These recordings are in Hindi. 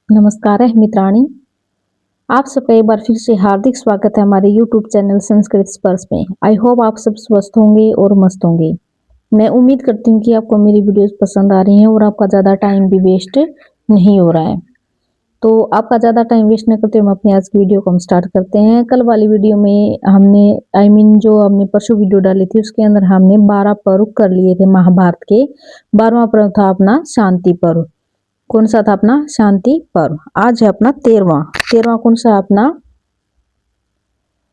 नमस्कार है मित्राणी। आप सबका एक बार फिर से हार्दिक स्वागत है हमारे YouTube चैनल संस्कृत स्पर्श में। आई होप आप सब स्वस्थ होंगे और मस्त होंगे। मैं उम्मीद करती हूँ कि आपको मेरी वीडियोस पसंद आ रही हैं और आपका ज़्यादा टाइम भी वेस्ट नहीं हो रहा है। तो आपका ज़्यादा टाइम वेस्ट न करते हम अपनी आज की वीडियो को हम स्टार्ट करते हैं। कल वाली वीडियो में हमने जो हमने परसों वीडियो डाली थी उसके अंदर हमने 12 पर्व कर लिए थे महाभारत के। 12वां पर्व था अपना शांति पर्व। कौन सा था अपना शांति पर्व। आज है अपना 13वां कौन सा है अपना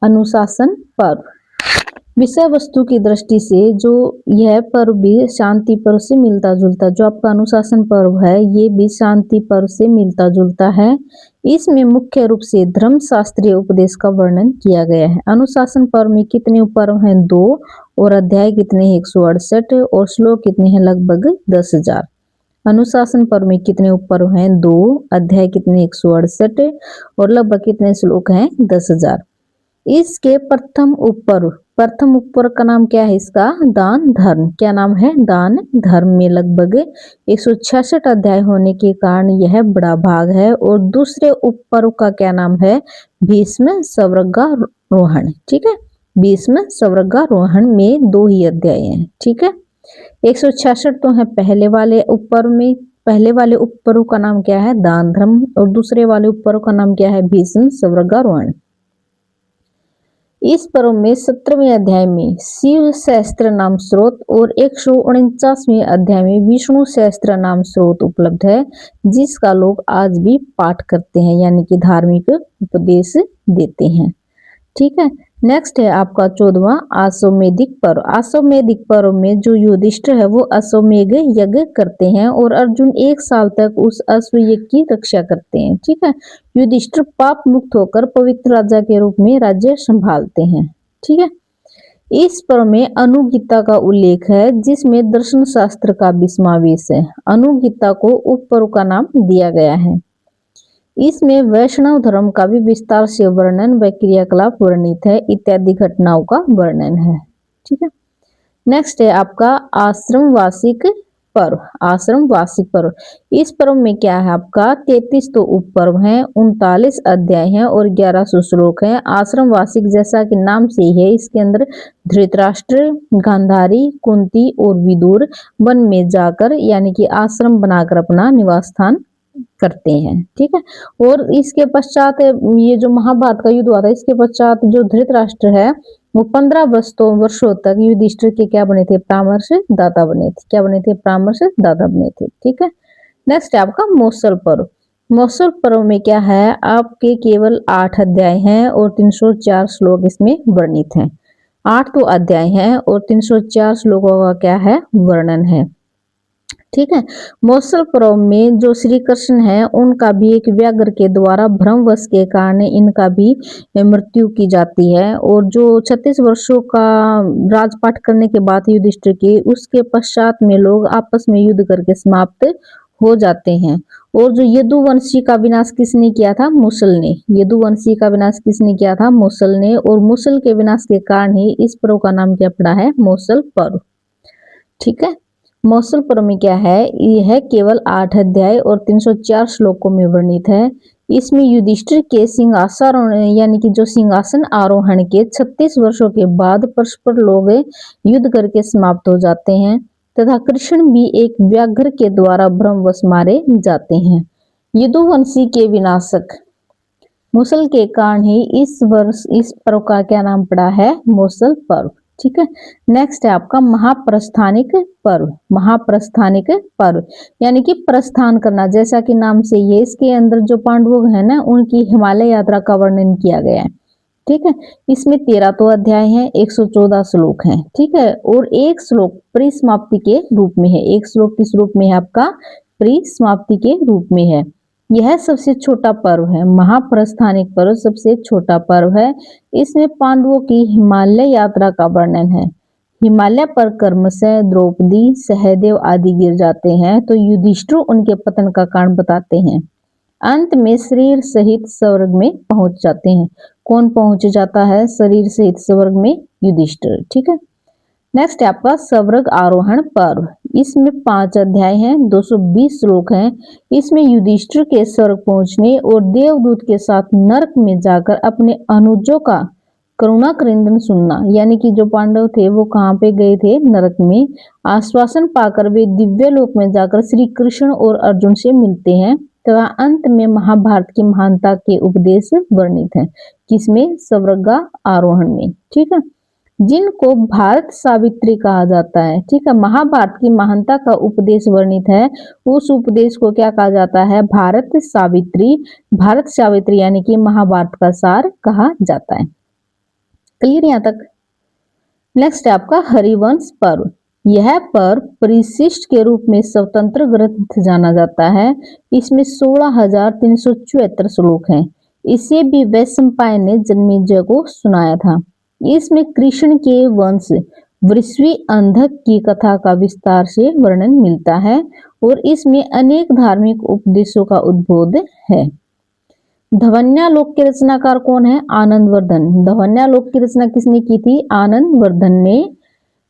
अनुशासन पर्व। विषय वस्तु की दृष्टि से जो यह पर्व भी शांति पर्व से मिलता जुलता, जो आपका अनुशासन पर्व है ये भी शांति पर्व से मिलता जुलता है। इसमें मुख्य रूप से धर्म शास्त्रीय उपदेश का वर्णन किया गया है। अनुशासन पर्व में कितने पर्व हैं? 2 और अध्याय कितने हैं? 168 और श्लोक कितने हैं? लगभग 10,000। अनुशासन पर्व में कितने पर्व हैं? 2 अध्याय कितने? 168 और लगभग कितने श्लोक हैं? 10,000। इसके प्रथम उपपर्व का नाम क्या है? इसका दान धर्म। क्या नाम है? दान धर्म में लगभग 166 अध्याय होने के कारण यह बड़ा भाग है। और दूसरे उपपर्व का क्या नाम है? भीष्म स्वर्गारोहण। ठीक है, भीष्म स्वर्गारोहण में 2 ही अध्याय हैं। ठीक है, 166 तो है पहले वाले उपपर्व में। पहले वाले उपपर्व का नाम क्या है? दान धर्म। और दूसरे वाले उपपर्व का नाम क्या है? भीष्म स्वर्गारोहण। इस पर्व में 17वें अध्याय में शिव सहस्त्र नाम स्रोत और 149वें अध्याय में विष्णु सहस्त्र नाम स्रोत उपलब्ध है, जिसका लोग आज भी पाठ करते हैं, यानी कि धार्मिक उपदेश देते हैं। ठीक है, नेक्स्ट है आपका 14वां अश्वमेधिक पर्व। अश्वमेधिक पर्व में जो युधिष्ठिर है वो अश्वमेध यज्ञ करते हैं और अर्जुन 1 साल तक उस अश्व यज्ञ की रक्षा करते हैं। ठीक है, युधिष्ठिर पाप मुक्त होकर पवित्र राजा के रूप में राज्य संभालते हैं। ठीक है, इस पर्व में अनुगीता का उल्लेख है, जिसमें दर्शन शास्त्र का भी समावेश है। अनुगीता को उप पर्व का नाम दिया गया है। इसमें वैष्णव धर्म का भी विस्तार से वर्णन व क्रियाकलाप वर्णित है, इत्यादि घटनाओं का वर्णन है। ठीक है, नेक्स्ट है आपका आश्रम वार्षिक पर्व। आश्रम वार्षिक पर्व, इस पर्व में क्या है आपका 33 तो उप पर्व हैं, 39 अध्याय हैं और 1100 श्लोक हैं। आश्रम वार्षिक जैसा कि नाम से ही है, इसके अंदर धृतराष्ट्र, गांधारी, कुंती और विदुर वन में जाकर यानी कि आश्रम बनाकर अपना निवास स्थान करते हैं। ठीक है, और इसके पश्चात ये जो महाभारत का युद्ध हुआ था, इसके पश्चात जो धृतराष्ट्र है वो 15 वर्षों तक युधिष्ठिर के क्या बने थे? परामर्श दाता बने थे। क्या बने थे? परामर्श दाता बने थे। ठीक है, नेक्स्ट है आपका मौसल पर्व। मौसल पर्व में क्या है आपके केवल 8 अध्याय हैं और 304 श्लोक इसमें वर्णित हैं। 8 तो अध्याय हैं और 304 श्लोकों का क्या है? वर्णन है। ठीक है, मौसल पर्व में जो श्री कृष्ण है उनका भी एक व्याघ्र के द्वारा भ्रमवश के कारण इनका भी मृत्यु की जाती है। और जो 36 वर्षों का राजपाट करने के बाद युधिष्ठिर के, उसके पश्चात में लोग आपस में युद्ध करके समाप्त हो जाते हैं। और जो यदुवंशी का विनाश किसने किया था? मूसल ने। यदुवंशी का विनाश किसने किया था? मूसल ने। और मूसल के विनाश के कारण ही इस पर्व का नाम क्या पड़ा है? मौसल पर्व। ठीक है, मौसल पर्व में क्या है? यह केवल 8 अध्याय और 304 श्लोकों में वर्णित है। इसमें युधिष्ठिर के सिंहासन यानी कि जो सिंहासन आरोहण के 36 वर्षों के बाद परस्पर लोग युद्ध करके समाप्त हो जाते हैं तथा कृष्ण भी एक व्याघ्र के द्वारा भ्रमवश मारे जाते हैं। यदुवंशी के विनाशक मूसल के कारण ही इस पर्व का क्या नाम पड़ा है? मौसल पर्व। ठीक है, नेक्स्ट है आपका महाप्रस्थानिक पर्व। महाप्रस्थानिक पर्व यानी कि प्रस्थान करना, जैसा कि नाम से ये, इसके अंदर जो पांडव है ना उनकी हिमालय यात्रा का वर्णन किया गया है। ठीक है, इसमें 13 तो अध्याय हैं, 114 श्लोक हैं। ठीक है, और एक श्लोक परिसमाप्ति के रूप में है। एक श्लोक किस रूप में है आपका? परिसमाप्ति के रूप में है। यह सबसे छोटा पर्व है। महाप्रस्थानिक पर्व सबसे छोटा पर्व है। इसमें पांडवों की हिमालय यात्रा का वर्णन है। हिमालय पर क्रमशः द्रौपदी, सहदेव आदि गिर जाते हैं तो युधिष्ठिर उनके पतन का कारण बताते हैं। अंत में शरीर सहित स्वर्ग में पहुंच जाते हैं। कौन पहुंच जाता है शरीर सहित स्वर्ग में? युधिष्ठिर। ठीक है, नेक्स्ट है आपका स्वर्ग आरोहण पर्व। इसमें 5 अध्याय हैं, 220 श्लोक हैं। इसमें युधिष्ठिर के स्वर्ग पहुंचने और देवदूत के साथ नरक में जाकर अपने अनुजों का करुणा क्रंदन सुनना, यानी कि जो पांडव थे वो कहाँ पे गए थे, नरक में। आश्वासन पाकर वे दिव्य लोक में जाकर श्री कृष्ण और अर्जुन से मिलते हैं तथा अंत में महाभारत की महानता के उपदेश वर्णित हैं। किसमें? स्वर्गा आरोहण में। ठीक है, जिनको भारत सावित्री कहा जाता है। ठीक है, महाभारत की महानता का उपदेश वर्णित है, उस उपदेश को क्या कहा जाता है? भारत सावित्री। भारत सावित्री यानी कि महाभारत का सार कहा जाता है। क्लियर यहाँ तक? नेक्स्ट है आपका हरिवंश पर्व। यह पर्व परिशिष्ट के रूप में स्वतंत्र ग्रंथ जाना जाता है। इसमें 16,374 श्लोक हैं। इसे भी वैशंपायन ने जन्मेजय को सुनाया था। इसमें कृष्ण के वंश वृष्णि अंधक की कथा का विस्तार से वर्णन मिलता है और इसमें अनेक धार्मिक उपदेशों का उद्बोध है। धवन्यालोक के रचनाकार कौन है? आनंदवर्धन। धवन्यालोक की रचना किसने की थी? आनंदवर्धन ने।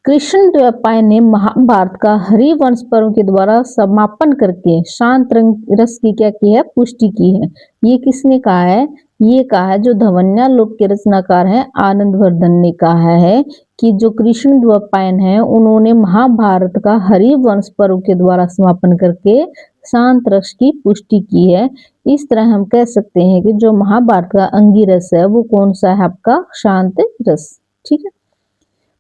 कृष्ण द्वैपायन ने महाभारत का हरिवंश पर्व के द्वारा समापन करके शांत रस की क्या की है? पुष्टि की है। ये किसने कहा है? ये कहा है जो धवन्यालोक के रचनाकार है आनंदवर्धन ने कहा है कि जो कृष्ण द्वैपायन है उन्होंने महाभारत का हरिवंश पर्व के द्वारा समापन करके शांत रस की पुष्टि की है। इस तरह हम कह सकते हैं कि जो महाभारत का अंगिरस है वो कौन सा है? आपका शांत रस। ठीक है,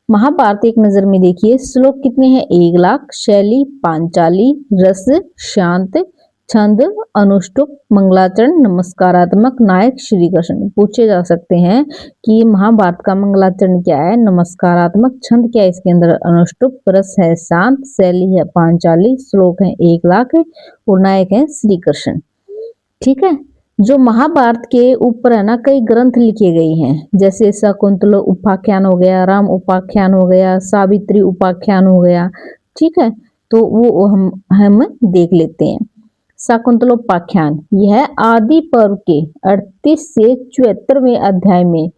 महाभारत एक नजर में देखिए। श्लोक कितने हैं? 1,00,000। शैली पांचाली, रस शांत, छंद अनुष्टुप, मंगलाचरण नमस्कारात्मक, नायक श्री कृष्ण। पूछे जा सकते हैं कि महाभारत का मंगलाचरण क्या है? नमस्कारात्मक। छंद क्या है इसके अंदर? अनुष्टुप। रस है शांत, शैली है पांचाली, श्लोक है 1,00,000 और नायक है श्री कृष्ण। ठीक है, जो महाभारत के ऊपर है ना कई ग्रंथ लिखे गए हैं, जैसे शकुंतला उपाख्यान हो गया, राम उपाख्यान हो गया, सावित्री उपाख्यान हो गया। ठीक है, तो वो हम देख लेते हैं। शाकुंतलोपाख्यान यह आदि पर्व के 38 से 74वें अध्याय में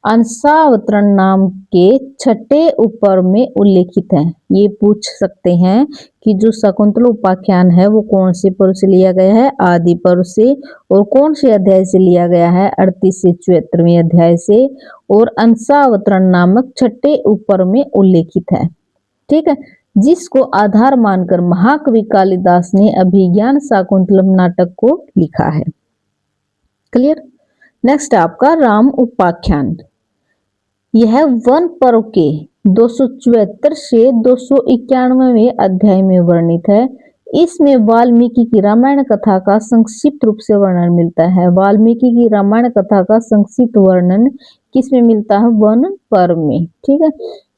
अंशावतरण नाम के छठे उपपर्व में उल्लेखित है। ये पूछ सकते हैं कि जो शाकुंतलोपाख्यान है वो कौन से पर्व से लिया गया है? आदि पर्व से। और कौन से अध्याय से लिया गया है? 38 से 74वें अध्याय से। और अंशावतरण नामक छठे उपपर्व में उल्लेखित है। ठीक है, जिसको आधार मानकर महाकवि कालिदास ने अभिज्ञान शाकुंतलम नाटक को लिखा है। क्लियर? नेक्स्ट आपका राम उपाख्यान। यह वन पर्व के 274 से 291वें अध्याय में वर्णित है। इसमें वाल्मीकि की रामायण कथा का संक्षिप्त रूप से वर्णन मिलता है। वाल्मीकि की रामायण कथा का संक्षिप्त वर्णन किसमें मिलता है? वन पर्व में। ठीक है,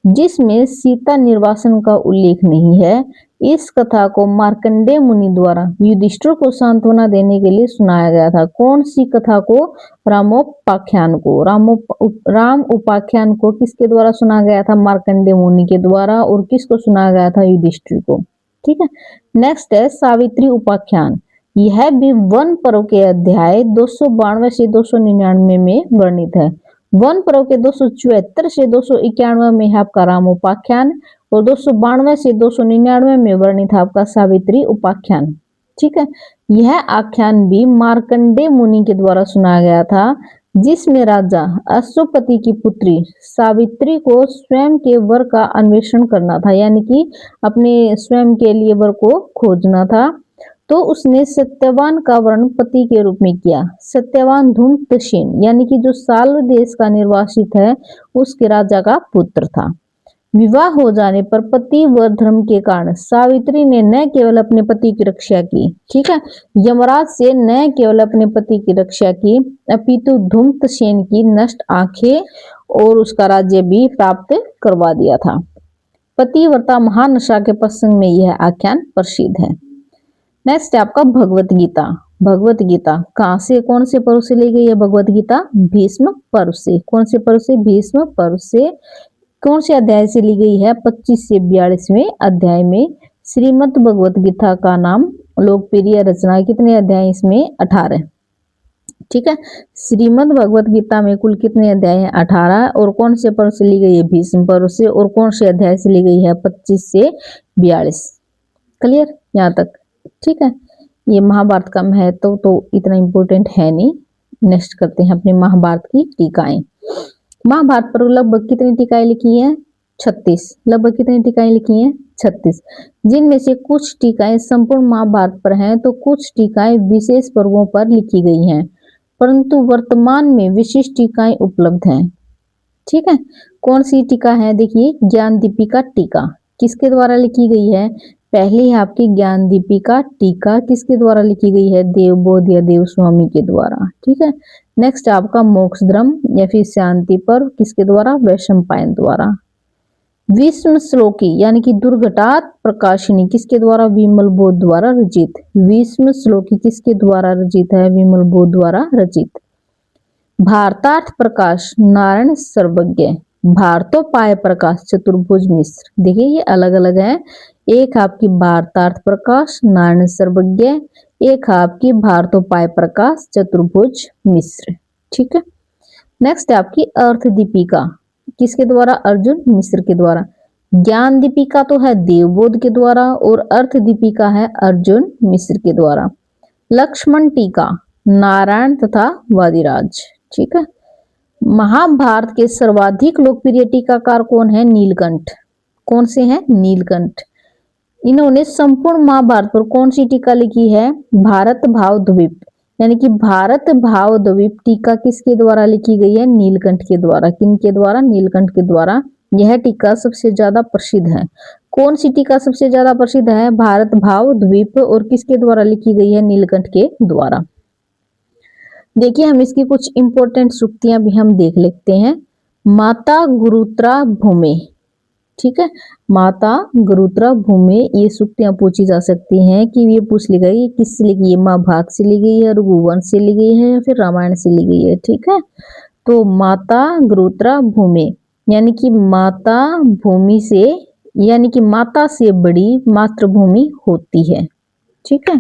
जिसमें सीता निर्वासन का उल्लेख नहीं है। इस कथा को मार्कंडेय मुनि द्वारा युधिष्ठिर को सांत्वना देने के लिए सुनाया गया था। कौन सी कथा को? रामोपाख्यान को। राम उपाख्यान को किसके द्वारा सुना गया था? मार्कंडेय मुनि के द्वारा। और किसको सुनाया गया था? युधिष्ठिर को। ठीक है, नेक्स्ट है सावित्री उपाख्यान। यह भी वन पर्व के अध्याय 292 से 299 में वर्णित है। वन पर्व के 274 से 291 में है आपका राम उपाख्यान और 292 से 299 में वर्णित है आपका सावित्री उपाख्यान। ठीक है, यह आख्यान भी मार्कंडेय मुनि के द्वारा सुनाया गया था, जिसमें राजा अश्वपति की पुत्री सावित्री को स्वयं के वर का अन्वेषण करना था, यानी कि अपने स्वयं के लिए वर को खोजना था। तो उसने सत्यवान का वर्ण पति के रूप में किया। सत्यवान धूम्रसेन यानी कि जो साल्व देश का निर्वासित है उसके राजा का पुत्र था। विवाह हो जाने पर पति व धर्म के कारण सावित्री ने न केवल अपने पति की रक्षा की, ठीक है, यमराज से न केवल अपने पति की रक्षा की, अपितु धूम्रसेन की नष्ट आंखें और उसका राज्य भी प्राप्त करवा दिया था। पतिव्रता महानशा के प्रसंग में यह आख्यान प्रसिद्ध है। नेक्स्ट है आपका भगवत गीता। भगवत गीता कहाँ से, कौन से पर्व से ली गई है? भगवत गीता भीष्म पर्व से। कौन से पर्व से? भीष्म पर्व से। कौन से अध्याय से ली गई है? 25 से 42वें अध्याय में। श्रीमद् भगवत गीता का नाम लोकप्रिय रचना। कितने अध्याय इसमें? 18। ठीक है, श्रीमद् भगवत गीता में कुल कितने अध्याय हैं? 18। और कौन से पर्व से ली गई है? भीष्म पर्व से। और कौन से अध्याय से ली गई है? 25 से 42। क्लियर यहाँ तक? ठीक है, ये महाभारत का महत्व तो इतना इम्पोर्टेंट है नहीं। नेक्स्ट करते हैं अपने महाभारत की टीकाएं। महाभारत पर लगभग कितनी टीकाएं लिखी हैं? 36। लगभग कितनी टीकाएं लिखी हैं? 36, जिनमें से कुछ टीकाएं संपूर्ण महाभारत पर हैं तो कुछ टीकाएं विशेष पर्वों पर लिखी गई हैं, परंतु वर्तमान में विशिष्ट टीकाएं उपलब्ध हैं। ठीक है, कौन सी टीका है? देखिए, ज्ञान दीपिका टीका किसके द्वारा लिखी गई है? पहली है आपकी ज्ञान दीपिका टीका किसके द्वारा लिखी गई है? देवबोध या देव स्वामी के द्वारा। ठीक है, नेक्स्ट आपका मोक्षद्रम या फिर शांति पर्व किसके द्वारा? वैशंपायन द्वारा। विष्णु श्लोकी यानी कि दुर्घटात प्रकाशिनी किसके द्वारा? विमल बोध द्वारा रचित। विष्णु श्लोकी किसके द्वारा रचित है? विमल बोध द्वारा रचित। भारतार्थ प्रकाश नारायण सर्वज्ञ। भारतोपाय प्रकाश चतुर्भुज मिश्र। देखिए ये अलग अलग है, एक आपकी भारतार्थ प्रकाश नारायण सर्वज्ञ, एक आपकी भारतोपाय प्रकाश चतुर्भुज मिश्र। ठीक है, नेक्स्ट है आपकी अर्थ दीपिका किसके द्वारा? अर्जुन मिश्र के द्वारा। ज्ञान दीपिका तो है देवबोध के द्वारा और अर्थ दीपिका है अर्जुन मिश्र के द्वारा। लक्ष्मण टीका नारायण तथा वादिराज। ठीक है, महाभारत के सर्वाधिक लोकप्रिय टीकाकार कौन है? नीलकंठ। कौन से हैं? नीलकंठ। इन्होंने संपूर्ण महाभारत पर कौन सी टीका लिखी है? भारत भाव द्वीप यानी कि भारत भाव द्वीप टीका किसके द्वारा लिखी गई है? नीलकंठ के द्वारा। किनके द्वारा? नीलकंठ के द्वारा। यह टीका सबसे ज्यादा प्रसिद्ध है। कौन सी टीका सबसे ज्यादा प्रसिद्ध है? भारत भाव द्वीप, और किसके द्वारा लिखी गई है? नीलकंठ के द्वारा। देखिए हम इसकी कुछ इंपॉर्टेंट सूक्तियां भी हम देख लेते हैं। माता गुरुत्रा भूमि। ठीक है, माता गुरुत्रा भूमि, ये सूक्तियां पूछी जा सकती हैं कि ये पूछ ली गई किससे ली गई है? महाभारत से ली गई है, रघुवंश से ली गई है या फिर रामायण से ली गई है। ठीक है, तो माता गुरुत्रा भूमि यानी कि माता भूमि से यानी कि माता से बड़ी मातृभूमि होती है। ठीक है,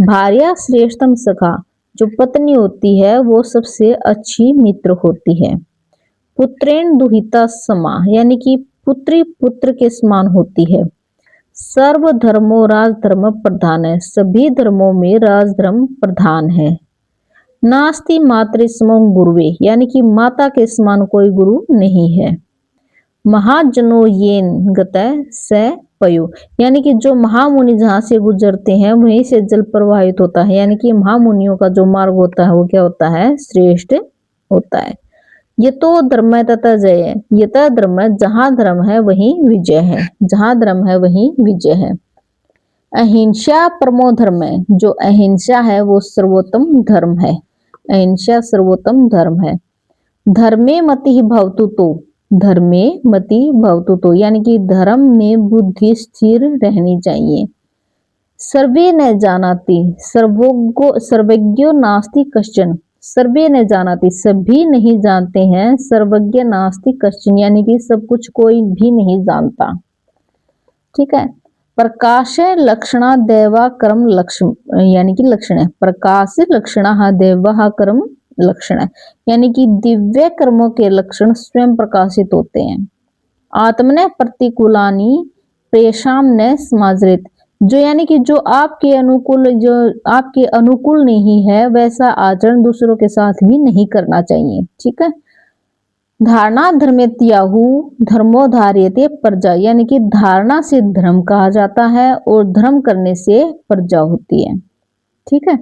भार्या श्रेष्ठतम सखा, जो पत्नी होती है वो सबसे अच्छी मित्र होती है। पुत्रेण दुहिता समा यानी कि पुत्री पुत्र के समान होती है। सर्व धर्मो राजधर्म प्रधान है, सभी धर्मों में राजधर्म प्रधान है। नास्ति मातृ समं गुरुवे यानी कि माता के समान कोई गुरु नहीं है। महाजनो येन गतः स पयो यानी कि जो महामुनि जहां से गुजरते हैं वहीं से जल प्रवाहित होता है, यानी कि महामुनियों का जो मार्ग होता है वो क्या होता है? श्रेष्ठ होता है। ये तो धर्म है तथा जय है, ये तो धर्म है, जहां धर्म है वहीं विजय है, जहां धर्म है वहीं विजय है। अहिंसा परमो धर्म है, जो अहिंसा है वो सर्वोत्तम धर्म है, अहिंसा सर्वोत्तम धर्म है। धर्मे मति भवतु तो, धर्मे मति भवतु तो यानी कि धर्म में बुद्धि स्थिर रहनी चाहिए। सर्वे न जानाति सर्वज्ञो नास्ति कश्चन, सर्वे न जानाति सभी नहीं जानते हैं, सर्वज्ञ नास्ति कश्चन यानी कि सब कुछ कोई भी नहीं जानता। ठीक है, प्रकाश लक्षणा दैवा कर्म लक्ष्म यानी कि लक्षण है, प्रकाश लक्षणा दैवा कर्म लक्षण है यानी कि दिव्य कर्मों के लक्षण स्वयं प्रकाशित होते हैं। आत्मने प्रतिकूलानी प्रेषाम न समाजरित, जो यानी कि जो आपके अनुकूल नहीं है वैसा आचरण दूसरों के साथ भी नहीं करना चाहिए। ठीक है, धारणा धर्मेत्याहु धर्मो धार्यते प्रजा यानी कि धारणा से धर्म कहा जाता है और धर्म करने से प्रजा होती है। ठीक है,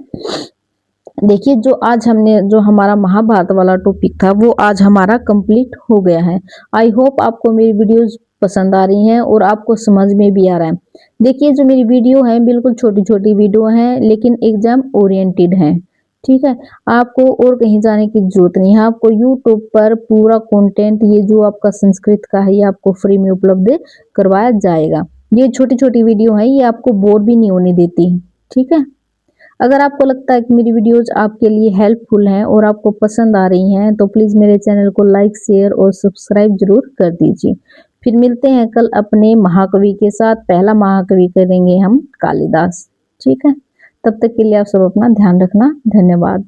देखिए जो हमारा महाभारत वाला टॉपिक था वो आज हमारा कंप्लीट हो गया है। आई होप आपको मेरी वीडियोस पसंद आ रही हैं और आपको समझ में भी आ रहा है। देखिए जो मेरी वीडियो है बिल्कुल छोटी छोटी वीडियो हैं लेकिन एग्जाम ओरिएंटेड है। ठीक है, आपको और कहीं जाने की जरूरत नहीं है, आपको यूट्यूब पर पूरा कंटेंट ये जो आपका संस्कृत का है ये आपको फ्री में उपलब्ध करवाया जाएगा। ये छोटी छोटी वीडियो है, ये आपको बोर भी नहीं होने देती। ठीक है, अगर आपको लगता है कि मेरी वीडियोज आपके लिए हेल्पफुल हैं और आपको पसंद आ रही हैं तो प्लीज़ मेरे चैनल को लाइक शेयर और सब्सक्राइब जरूर कर दीजिए। फिर मिलते हैं कल अपने महाकवि के साथ। पहला महाकवि करेंगे हम कालिदास। ठीक है, तब तक के लिए आप सब अपना ध्यान रखना। धन्यवाद।